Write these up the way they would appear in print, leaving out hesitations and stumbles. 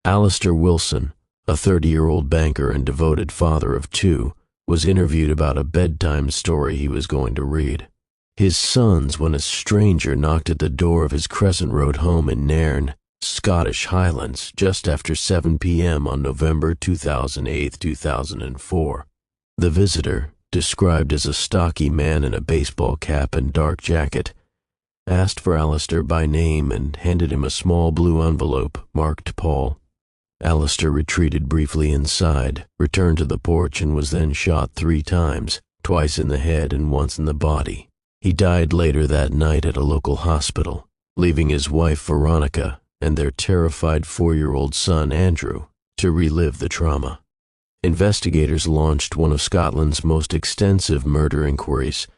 Alistair Wilson, a 30-year-old banker and devoted father of two, was interviewed about a bedtime story he was going to read. His sons when a stranger knocked at the door of his Crescent Road home in Nairn, Scottish Highlands, just after 7 p.m. on November 2008, 2004. The visitor, described as a stocky man in a baseball cap and dark jacket, asked for Alistair by name and handed him a small blue envelope marked Paul. Alistair retreated briefly inside, returned to the porch, and was then shot 3 times, twice in the head and once in the body. He died later that night at a local hospital, leaving his wife Veronica and their terrified 4-year-old son Andrew to relive the trauma. Investigators launched one of Scotland's most extensive murder inquiries,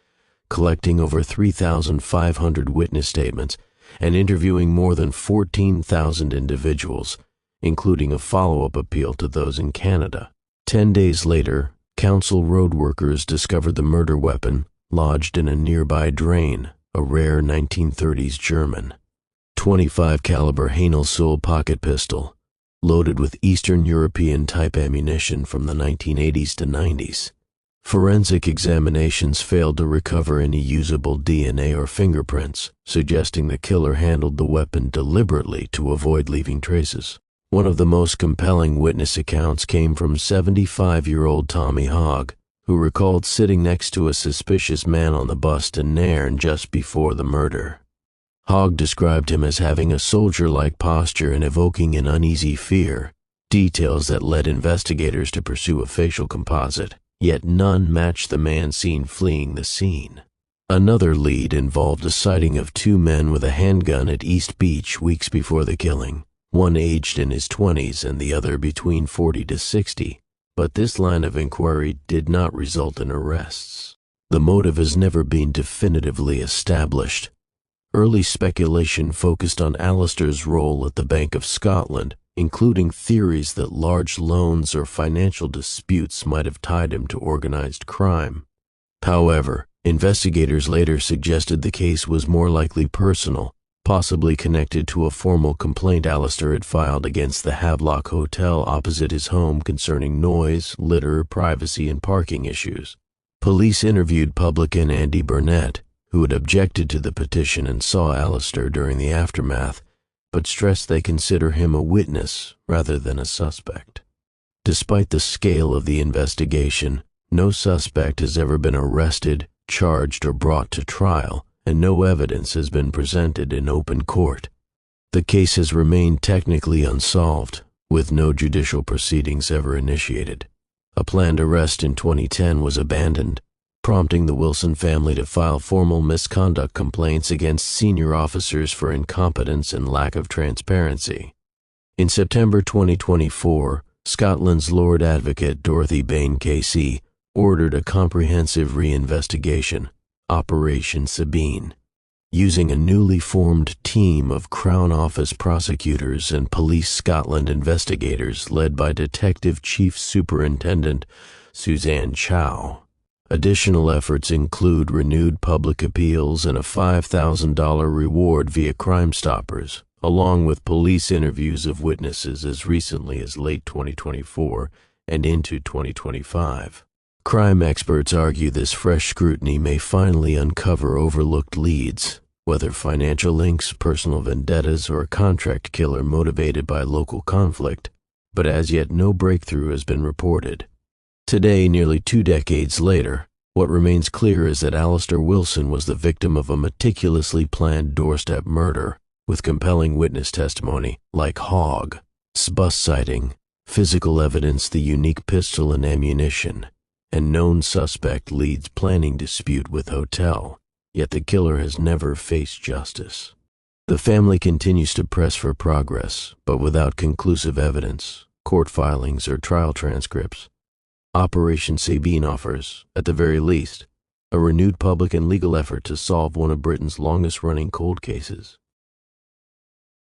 collecting over 3,500 witness statements and interviewing more than 14,000 individuals, including a follow-up appeal to those in Canada. 10 days later, council road workers discovered the murder weapon lodged in a nearby drain, a rare 1930s German. 25 caliber Hainl-Sul pocket pistol, loaded with Eastern European type ammunition from the 1980s to 90s. Forensic examinations failed to recover any usable DNA or fingerprints, suggesting the killer handled the weapon deliberately to avoid leaving traces. One of the most compelling witness accounts came from 75-year-old Tommy Hogg, who recalled sitting next to a suspicious man on the bus to Nairn just before the murder. Hogg described him as having a soldier-like posture and evoking an uneasy fear, details that led investigators to pursue a facial composite, yet none matched the man seen fleeing the scene. Another lead involved a sighting of 2 men with a handgun at East Beach weeks before the killing, one aged in his 20s and the other between 40 to 60, but this line of inquiry did not result in arrests. The motive has never been definitively established. Early speculation focused on Alistair's role at the Bank of Scotland, including theories that large loans or financial disputes might have tied him to organized crime. However, investigators later suggested the case was more likely personal, possibly connected to a formal complaint Alistair had filed against the Havelock Hotel opposite his home concerning noise, litter, privacy, and parking issues. Police interviewed publican Andy Burnett, who had objected to the petition and saw Alistair during the aftermath, but stressed they consider him a witness rather than a suspect. Despite the scale of the investigation, no suspect has ever been arrested, charged, or brought to trial, and no evidence has been presented in open court. The case has remained technically unsolved, with no judicial proceedings ever initiated. A planned arrest in 2010 was abandoned, prompting the Wilson family to file formal misconduct complaints against senior officers for incompetence and lack of transparency. In September 2024, Scotland's Lord Advocate Dorothy Bain KC ordered a comprehensive reinvestigation, Operation Sabine, using a newly formed team of Crown Office prosecutors and Police Scotland investigators led by Detective Chief Superintendent Suzanne Chow. Additional efforts include renewed public appeals and a $5,000 reward via Crime Stoppers, along with police interviews of witnesses as recently as late 2024 and into 2025. Crime experts argue this fresh scrutiny may finally uncover overlooked leads, whether financial links, personal vendettas, or a contract killer motivated by local conflict, but as yet no breakthrough has been reported. Today, nearly 2 decades later, what remains clear is that Alistair Wilson was the victim of a meticulously planned doorstep murder, with compelling witness testimony like Hogg, bus sighting, physical evidence, the unique pistol and ammunition, and known suspect leads planning dispute with hotel, yet the killer has never faced justice. The family continues to press for progress, but without conclusive evidence, court filings, or trial transcripts. Operation Sabine offers, at the very least, a renewed public and legal effort to solve one of Britain's longest-running cold cases.